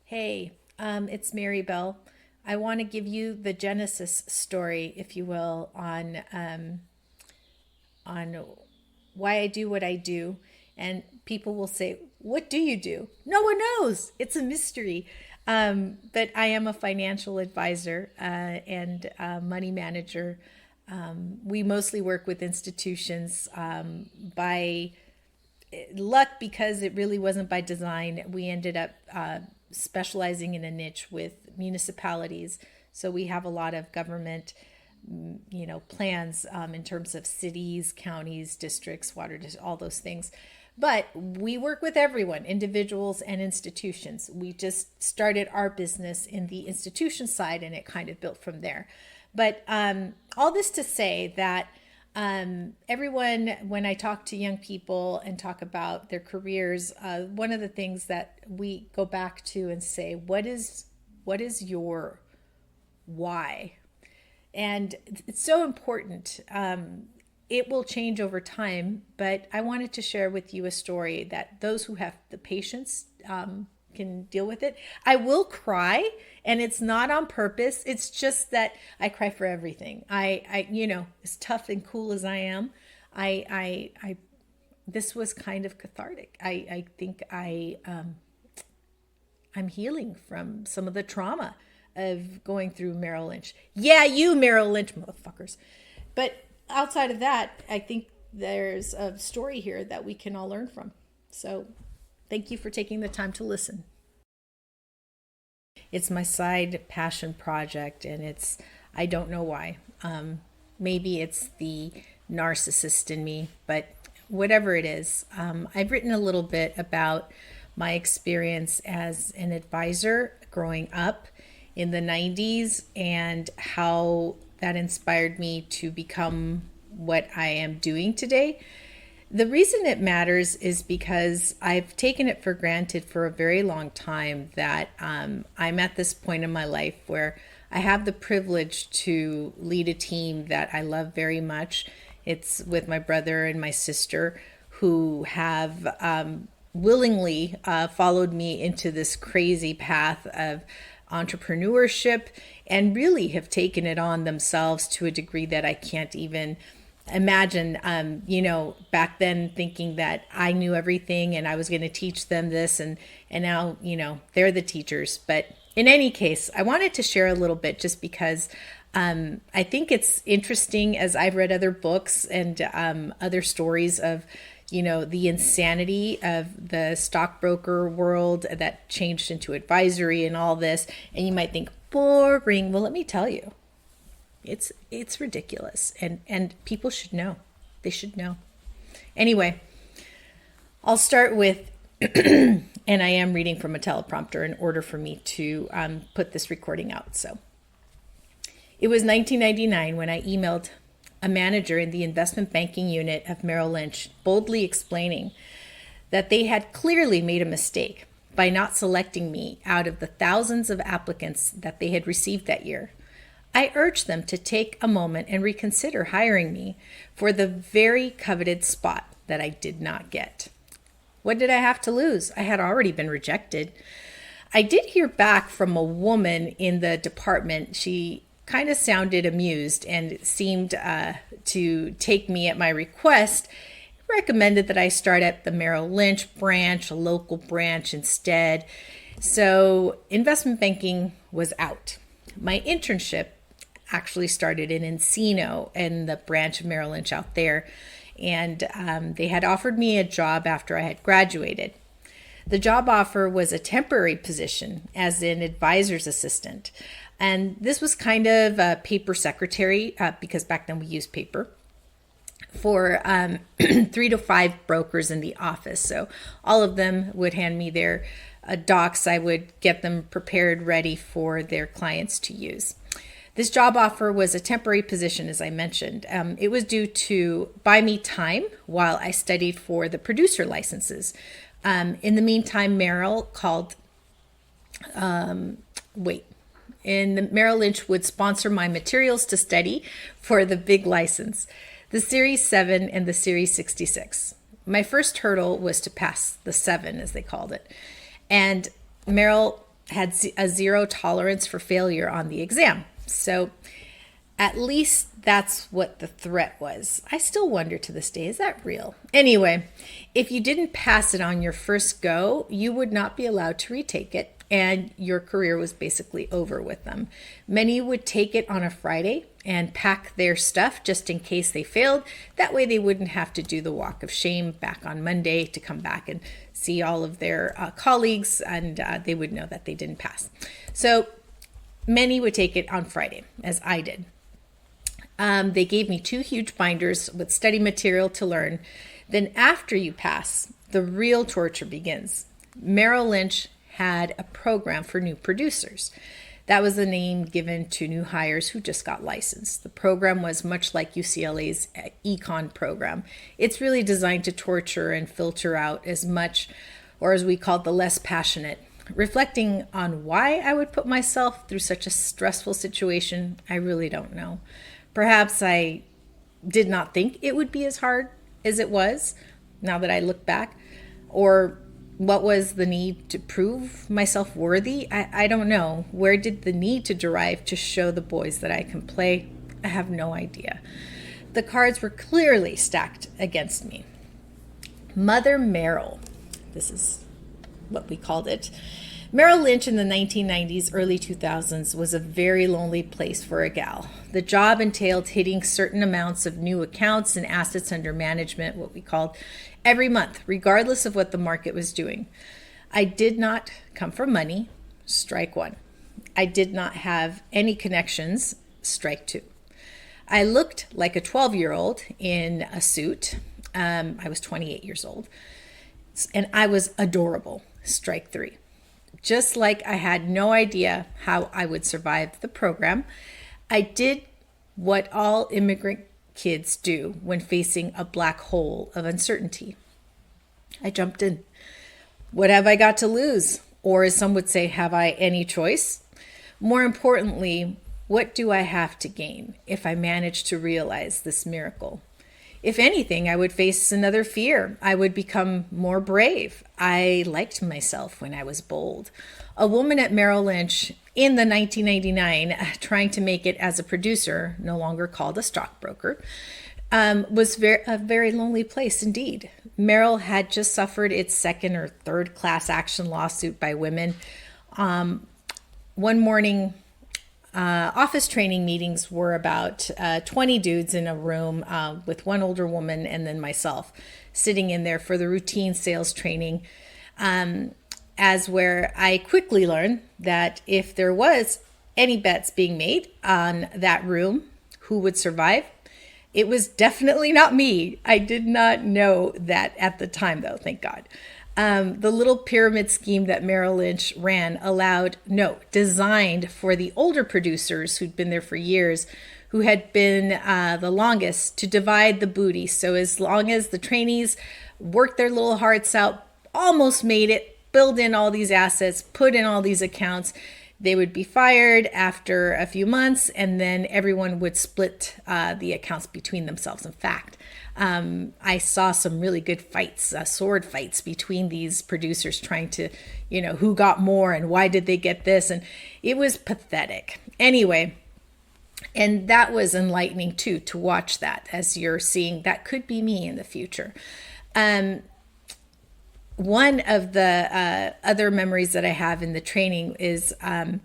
Hey, it's Mary Bell. I want to give you the genesis story, if you will, on why I do what I do. And people will say, "What do you do?" No one knows. It's a mystery. But I am a financial advisor and money manager. We mostly work with institutions by luck, because it really wasn't by design. We ended up specializing in a niche with municipalities. So we have a lot of government, plans in terms of cities, counties, districts, all those things. But we work with everyone, individuals and institutions. We just started our business in the institution side, and it kind of built from there. But all this to say that everyone, when I talk to young people and talk about their careers, one of the things that we go back to and say, what is your why? And it's so important. It will change over time, but I wanted to share with you a story that those who have the patience can deal with it. I will cry, and it's not on purpose. It's just that I cry for everything. As tough and cool as I am, this was kind of cathartic. I think I'm healing from some of the trauma of going through Merrill Lynch. Yeah, you Merrill Lynch motherfuckers. But outside of that, I think there's a story here that we can all learn from. So thank you for taking the time to listen. It's my side passion project, and I don't know why. Maybe it's the narcissist in me, but whatever it is, I've written a little bit about my experience as an advisor growing up in the 90s and how that inspired me to become what I am doing today. The reason it matters is because I've taken it for granted for a very long time that I'm at this point in my life where I have the privilege to lead a team that I love very much. It's with my brother and my sister, who have willingly followed me into this crazy path of entrepreneurship, and really have taken it on themselves to a degree that I can't even imagine. Back then thinking that I knew everything and I was going to teach them this, and now, they're the teachers. But in any case, I wanted to share a little bit just because I think it's interesting, as I've read other books and other stories of the insanity of the stockbroker world that changed into advisory and all this. And you might think, boring. Well, let me tell you, it's ridiculous, and people should know. They should know. Anyway, I'll start with, and I am reading from a teleprompter in order for me to put this recording out. So it was 1999 when I emailed a manager in the investment banking unit of Merrill Lynch, boldly explaining that they had clearly made a mistake by not selecting me out of the thousands of applicants that they had received that year. I urged them to take a moment and reconsider hiring me for the very coveted spot that I did not get. What did I have to lose? I had already been rejected. I did hear back from a woman in the department. She kind of sounded amused and seemed to take me at my request, recommended that I start at the Merrill Lynch branch, a local branch instead. So investment banking was out. My internship actually started in Encino, in the branch of Merrill Lynch out there, and they had offered me a job after I had graduated. The job offer was a temporary position as an advisor's assistant. And this was kind of a paper secretary, because back then we used paper, for 3 to 5 brokers in the office. So all of them would hand me their docs. I would get them prepared, ready for their clients to use. This job offer was a temporary position, as I mentioned. It was due to buy me time while I studied for the producer licenses. In the meantime, Merrill Lynch would sponsor my materials to study for the big license, the Series 7 and the Series 66. My first hurdle was to pass the 7, as they called it. And Merrill had a zero tolerance for failure on the exam. So at least that's what the threat was. I still wonder to this day, is that real? Anyway, if you didn't pass it on your first go, you would not be allowed to retake it, and your career was basically over with them. Many would take it on a Friday and pack their stuff just in case they failed. That way they wouldn't have to do the walk of shame back on Monday to come back and see all of their colleagues, and they would know that they didn't pass. So many would take it on Friday, as I did. They gave me 2 huge binders with study material to learn. Then after you pass, the real torture begins. Merrill Lynch had a program for new producers. That was the name given to new hires who just got licensed. The program was much like UCLA's econ program. It's really designed to torture and filter out as much, or as we call it, the less passionate. Reflecting on why I would put myself through such a stressful situation, I really don't know. Perhaps I did not think it would be as hard as it was, now that I look back. Or what was the need to prove myself worthy? I don't know. Where did the need to derive to show the boys that I can play? I have no idea. The cards were clearly stacked against me. Mother Merrill, this is what we called it. Merrill Lynch in the 1990s, early 2000s was a very lonely place for a gal. The job entailed hitting certain amounts of new accounts and assets under management, what we called, every month, regardless of what the market was doing. I did not come from money, strike 1. I did not have any connections, strike 2. I looked like a 12-year-old in a suit. I was 28 years old. And I was adorable, strike 3. Just like I had no idea how I would survive the program, I did what all immigrant kids do when facing a black hole of uncertainty. I jumped in. What have I got to lose? Or as some would say, have I any choice? More importantly, what do I have to gain if I manage to realize this miracle? If anything, I would face another fear. I would become more brave. I liked myself when I was bold. A woman at Merrill Lynch in the 1999, trying to make it as a producer, no longer called a stockbroker, was a very lonely place indeed. Merrill had just suffered its 2nd or 3rd class action lawsuit by women. One morning, office training meetings were about 20 dudes in a room with one older woman and then myself sitting in there for the routine sales training, as where I quickly learned that if there was any bets being made on that room, who would survive, it was definitely not me. I did not know that at the time, though, thank God. The little pyramid scheme that Merrill Lynch ran designed for the older producers who'd been there for years, who had been the longest, to divide the booty. So as long as the trainees worked their little hearts out, almost made it, build in all these assets, put in all these accounts, they would be fired after a few months, and then everyone would split the accounts between themselves. In fact, I saw some really good fights, sword fights between these producers trying to, who got more and why did they get this? And it was pathetic. Anyway, and that was enlightening too, to watch that, as you're seeing that could be me in the future. One of the other memories that I have in the training is I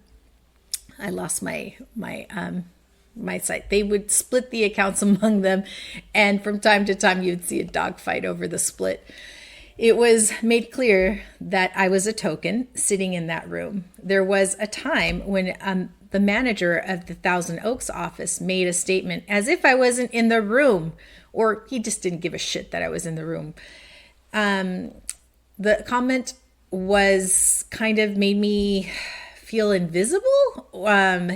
lost my site. They would split the accounts among them, and from time to time you'd see a dogfight over the split. It was made clear that I was a token sitting in that room. There was a time when the manager of the Thousand Oaks office made a statement as if I wasn't in the room, or he just didn't give a shit that I was in the room. The comment was kind of made me feel invisible.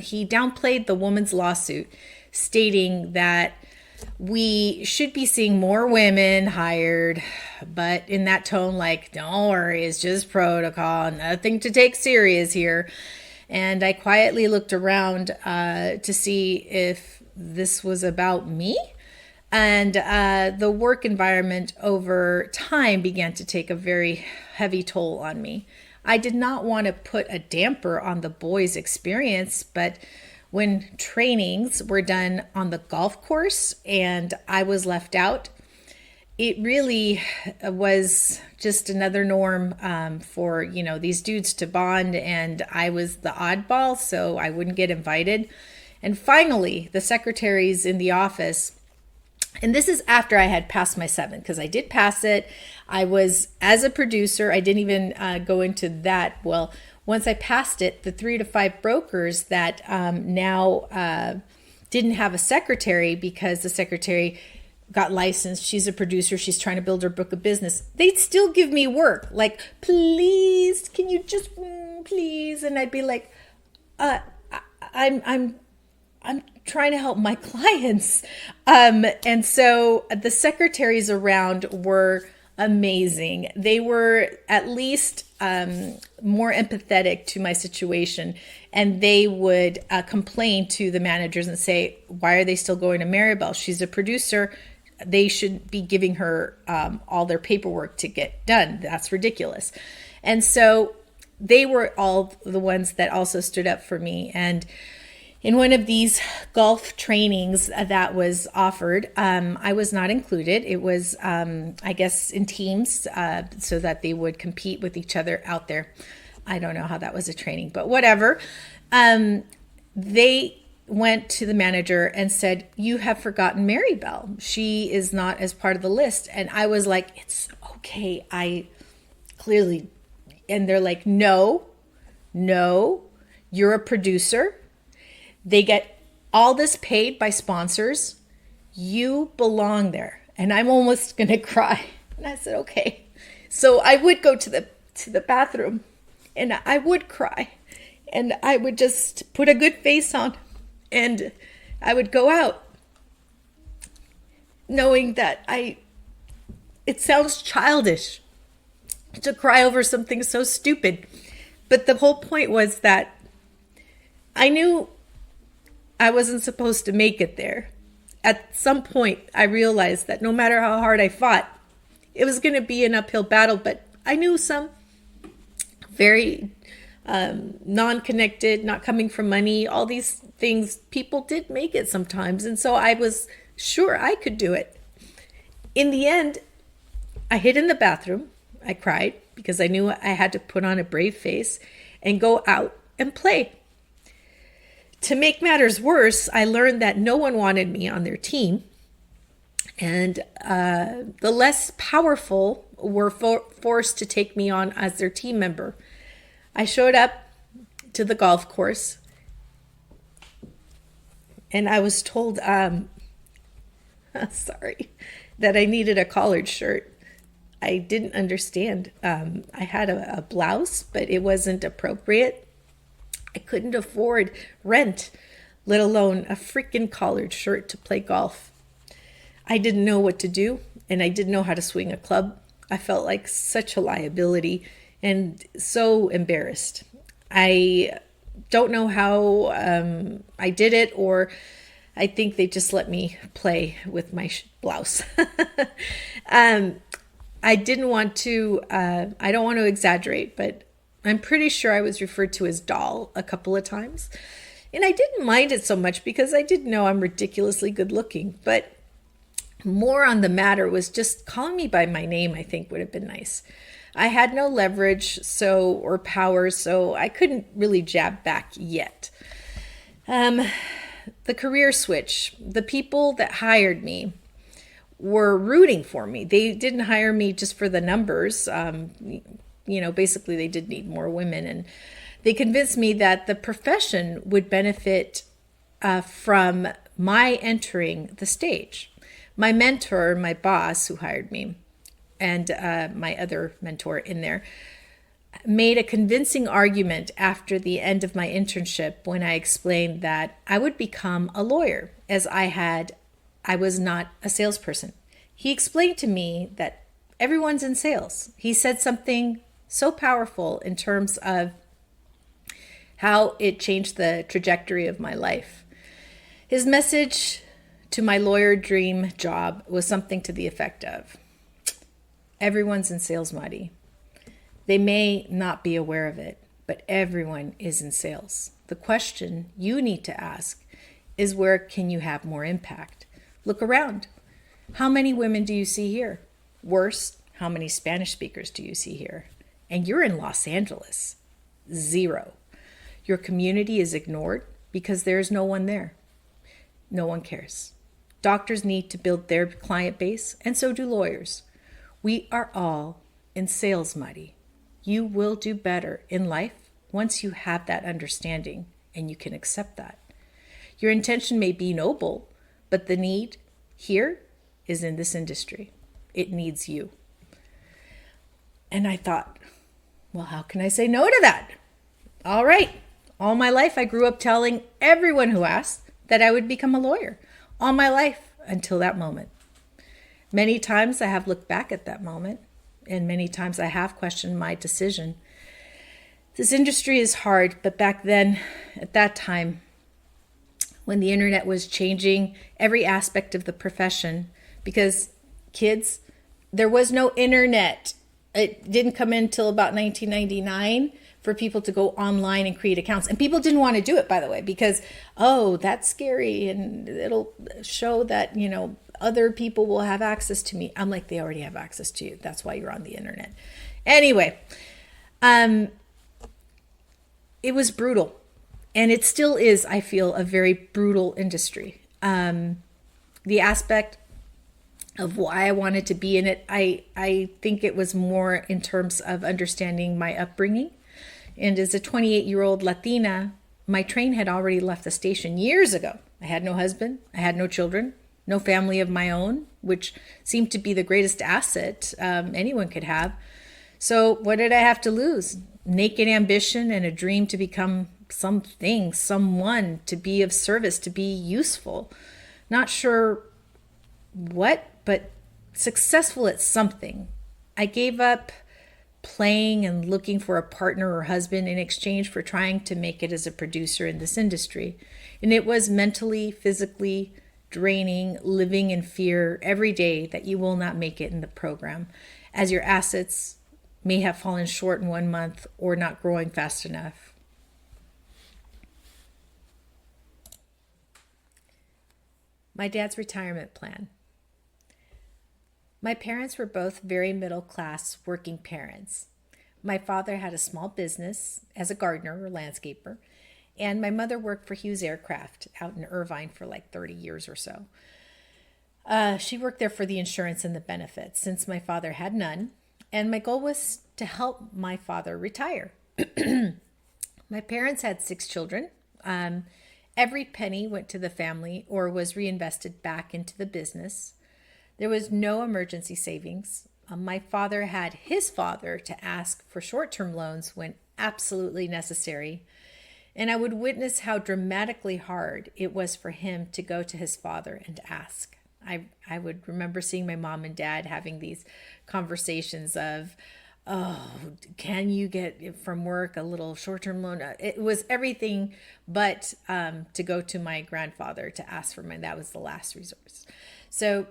He downplayed the woman's lawsuit, stating that we should be seeing more women hired, but in that tone, like, don't worry, it's just protocol, nothing to take serious here. And I quietly looked around to see if this was about me. And the work environment over time began to take a very heavy toll on me. I did not want to put a damper on the boys' experience, but when trainings were done on the golf course and I was left out, it really was just another norm for, these dudes to bond, and I was the oddball, so I wouldn't get invited. And finally, the secretaries in the office, and this is after I had passed my 7, because I did pass it. I was, as a producer, I didn't even go into that. Well, once I passed it, the 3 to 5 brokers that now didn't have a secretary because the secretary got licensed, she's a producer, she's trying to build her book of business, they'd still give me work. Like, please, can you just, please? And I'd be like, I'm trying to help my clients. And so the secretaries around were amazing. They were at least more empathetic to my situation, and they would complain to the managers and say, why are they still going to Maribel? She's a producer. They should be giving her all their paperwork to get done. That's ridiculous. And so they were all the ones that also stood up for me. And in one of these golf trainings that was offered, I was not included. It was, I guess, in teams so that they would compete with each other out there. I don't know how that was a training, but whatever. They went to the manager and said, you have forgotten Maribel. She is not as part of the list. And I was like, it's okay. I clearly, and they're like, no, you're a producer. They get all this paid by sponsors. You belong there. And I'm almost going to cry. And I said, okay. So I would go to the bathroom and I would cry, and I would just put a good face on, and I would go out knowing that it sounds childish to cry over something so stupid. But the whole point was that I knew I wasn't supposed to make it there. At some point, I realized that no matter how hard I fought, it was going to be an uphill battle. But I knew some very non-connected, not coming from money, all these things, people did make it sometimes. And so I was sure I could do it. In the end, I hid in the bathroom. I cried because I knew I had to put on a brave face and go out and play. To make matters worse, I learned that no one wanted me on their team. And the less powerful were forced to take me on as their team member. I showed up to the golf course and I was told, sorry, that I needed a collared shirt. I didn't understand. I had a blouse, but it wasn't appropriate. I couldn't afford rent, let alone a freaking collared shirt to play golf. I didn't know what to do, and I didn't know how to swing a club. I felt like such a liability and so embarrassed. I don't know how I did it, or I think they just let me play with my blouse. I didn't want to, I don't want to exaggerate, but I'm pretty sure I was referred to as doll a couple of times. And I didn't mind it so much because I did know I'm ridiculously good looking. But more on the matter was just calling me by my name, I think would have been nice. I had no leverage or power, so I couldn't really jab back yet. The career switch, the people that hired me were rooting for me. They didn't hire me just for the numbers. Basically they did need more women, and they convinced me that the profession would benefit from my entering the stage. My mentor, my boss who hired me, and my other mentor in there, made a convincing argument after the end of my internship when I explained that I would become a lawyer as I was not a salesperson. He explained to me that everyone's in sales. He said something so powerful in terms of how it changed the trajectory of my life. His message to my lawyer dream job was something to the effect of, everyone's in sales, Marty. They may not be aware of it, but everyone is in sales. The question you need to ask is, where can you have more impact? Look around. How many women do you see here? Worse, how many Spanish speakers do you see here? And you're in Los Angeles. 0. Your community is ignored because there is no one there. No one cares. Doctors need to build their client base, and so do lawyers. We are all in sales muddy. You will do better in life once you have that understanding and you can accept that. Your intention may be noble, but the need here is in this industry. It needs you. And I thought, well, how can I say no to that? All right. All my life, I grew up telling everyone who asked that I would become a lawyer. All my life until that moment. Many times I have looked back at that moment, and many times I have questioned my decision. This industry is hard, but back then, at that time, when the internet was changing every aspect of the profession, because kids, there was no internet. It didn't come in until about 1999 for people to go online and create accounts. And people didn't want to do it, by the way, because, oh, that's scary. And it'll show that, other people will have access to me. I'm like, they already have access to you. That's why you're on the internet. Anyway, it was brutal. And it still is, I feel, a very brutal industry. The aspect of why I wanted to be in it, I think it was more in terms of understanding my upbringing. And as a 28-year-old Latina, my train had already left the station years ago. I had no husband, I had no children, no family of my own, which seemed to be the greatest asset anyone could have. So what did I have to lose? Naked ambition and a dream to become something, someone, to be of service, to be useful. Not sure what, but successful at something. I gave up playing and looking for a partner or husband in exchange for trying to make it as a producer in this industry. And it was mentally, physically draining, living in fear every day that you will not make it in the program, as your assets may have fallen short in 1 month or not growing fast enough. My dad's retirement plan. My parents were both very middle-class working parents. My father had a small business as a gardener or landscaper, and my mother worked for Hughes Aircraft out in Irvine for like 30 years or so. She worked there for the insurance and the benefits, since my father had none, and my goal was to help my father retire. My parents had 6 children. Every penny went to the family or was reinvested back into the business. There was no emergency savings. My father had his father to ask for short-term loans when absolutely necessary. And I would witness how dramatically hard it was for him to go to his father and ask. I would remember seeing my mom and dad having these conversations of, oh, can you get from work a little short-term loan? It was everything but to go to my grandfather to ask for money. That was the last resource. So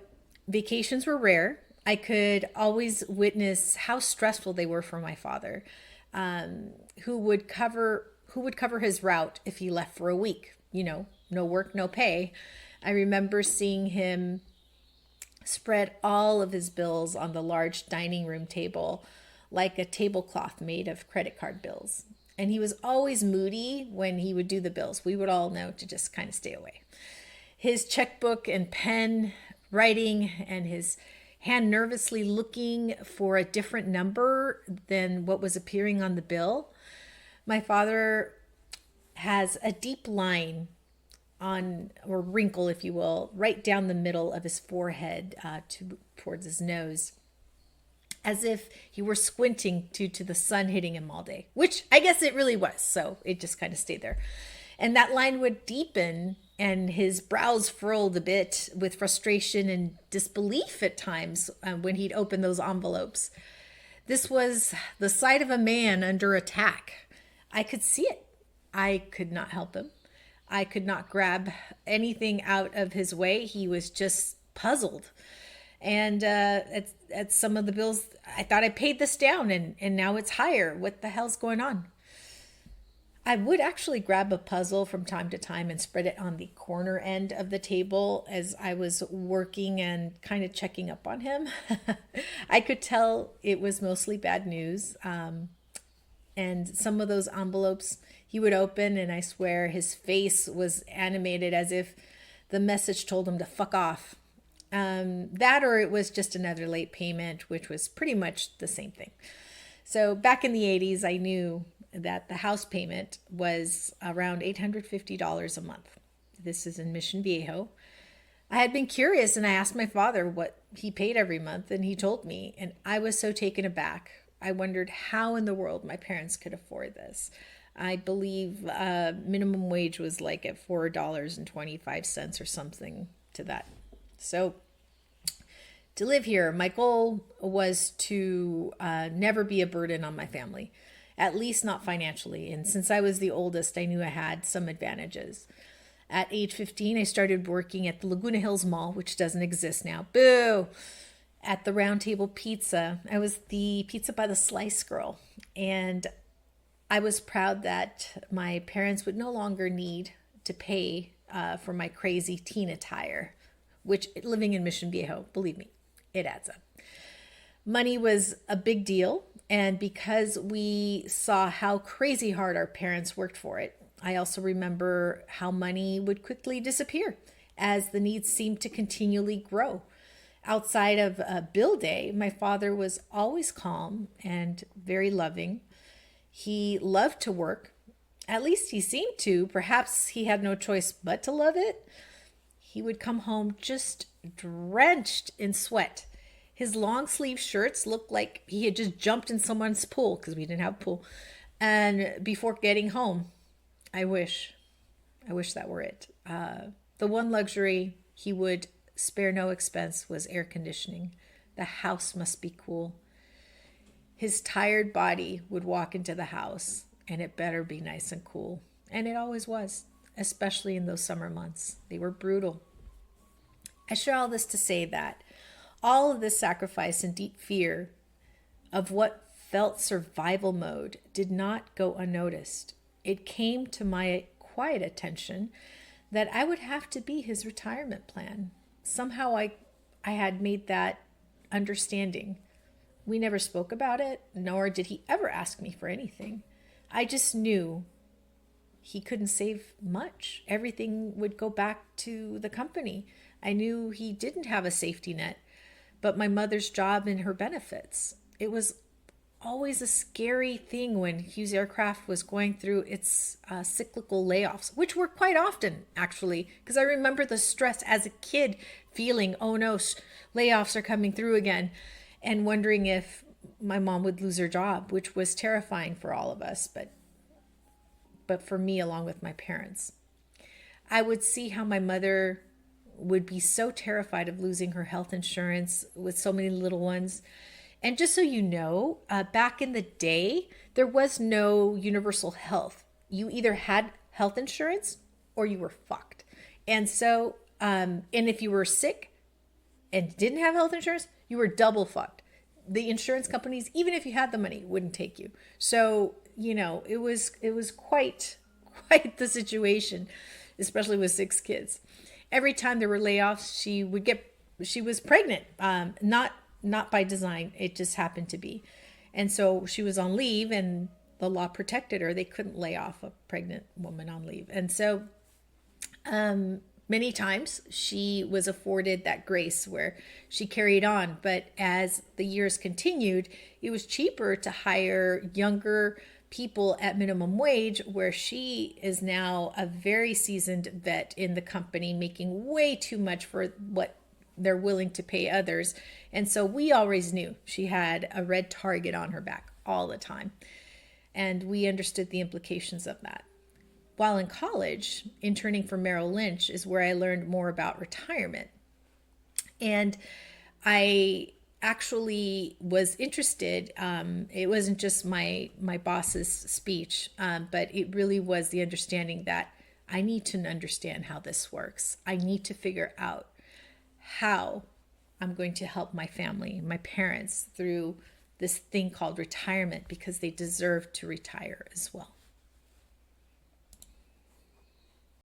vacations were rare. I could always witness how stressful they were for my father, who would cover his route if he left for a week. No work, no pay. I remember seeing him spread all of his bills on the large dining room table like a tablecloth made of credit card bills. And he was always moody when he would do the bills. We would all know to just kind of stay away. His checkbook and pen writing and his hand nervously looking for a different number than what was appearing on the bill. My father has a deep line or wrinkle, if you will, right down the middle of his forehead towards his nose, as if he were squinting due to the sun hitting him all day, which I guess it really was. So it just kind of stayed there. And that line would deepen and his brows furrowed a bit with frustration and disbelief at times when he'd open those envelopes. This was the sight of a man under attack. I could see it. I could not help him. I could not grab anything out of his way. He was just puzzled. And at some of the bills, I thought I paid this down, and now it's higher. What the hell's going on? I would actually grab a puzzle from time to time and spread it on the corner end of the table as I was working and kind of checking up on him. I could tell it was mostly bad news. And some of those envelopes he would open, and I swear his face was animated as if the message told him to fuck off. That or it was just another late payment, which was pretty much the same thing. So back in the 80s, I knew that the house payment was around $850 a month. This is in Mission Viejo. I had been curious and I asked my father what he paid every month, and he told me, and I was so taken aback. I wondered how in the world my parents could afford this. I believe minimum wage was like at $4.25 or something to that. So to live here, my goal was to never be a burden on my family, at least not financially. And since I was the oldest, I knew I had some advantages. At age 15, I started working at the Laguna Hills Mall, which doesn't exist now. Boo! At the Round Table Pizza. I was the pizza by the slice girl. And I was proud that my parents would no longer need to pay for my crazy teen attire, which living in Mission Viejo, believe me, it adds up. Money was a big deal. And because we saw how crazy hard our parents worked for it, I also remember how money would quickly disappear as the needs seemed to continually grow. Outside of bill day, my father was always calm and very loving. He loved to work. At least he seemed to. Perhaps he had no choice but to love it. He would come home just drenched in sweat. His long sleeve shirts looked like he had just jumped in someone's pool because we didn't have a pool. And before getting home, I wish that were it. The one luxury he would spare no expense was air conditioning. The house must be cool. His tired body would walk into the house and it better be nice and cool. And it always was, especially in those summer months. They were brutal. I share all this to say that all of this sacrifice and deep fear of what felt survival mode did not go unnoticed. It came to my quiet attention that I would have to be his retirement plan. Somehow I had made that understanding. We never spoke about it, nor did he ever ask me for anything. I just knew he couldn't save much. Everything would go back to the company. I knew he didn't have a safety net, but my mother's job and her benefits. It was always a scary thing when Hughes Aircraft was going through its cyclical layoffs, which were quite often, actually, because I remember the stress as a kid feeling, oh no, layoffs are coming through again, and wondering if my mom would lose her job, which was terrifying for all of us, but for me, along with my parents. I would see how my mother would be so terrified of losing her health insurance with so many little ones. And just so you know, back in the day, there was no universal health. You either had health insurance or you were fucked. And so, and if you were sick and didn't have health insurance, you were double fucked. The insurance companies, even if you had the money, wouldn't take you. So, you know, it was quite the situation, especially with 6 kids. Every time there were layoffs, she was pregnant, not by design. It just happened to be. And so she was on leave and the law protected her. They couldn't lay off a pregnant woman on leave. And so many times she was afforded that grace where she carried on. But as the years continued, it was cheaper to hire younger people at minimum wage, where she is now a very seasoned vet in the company, making way too much for what they're willing to pay others. And so we always knew she had a red target on her back all the time. And we understood the implications of that. While in college, interning for Merrill Lynch is where I learned more about retirement. And I actually was interested. It wasn't just my boss's speech, but it really was the understanding that I need to understand how this works. I need to figure out how I'm going to help my family, my parents, through this thing called retirement because they deserve to retire as well.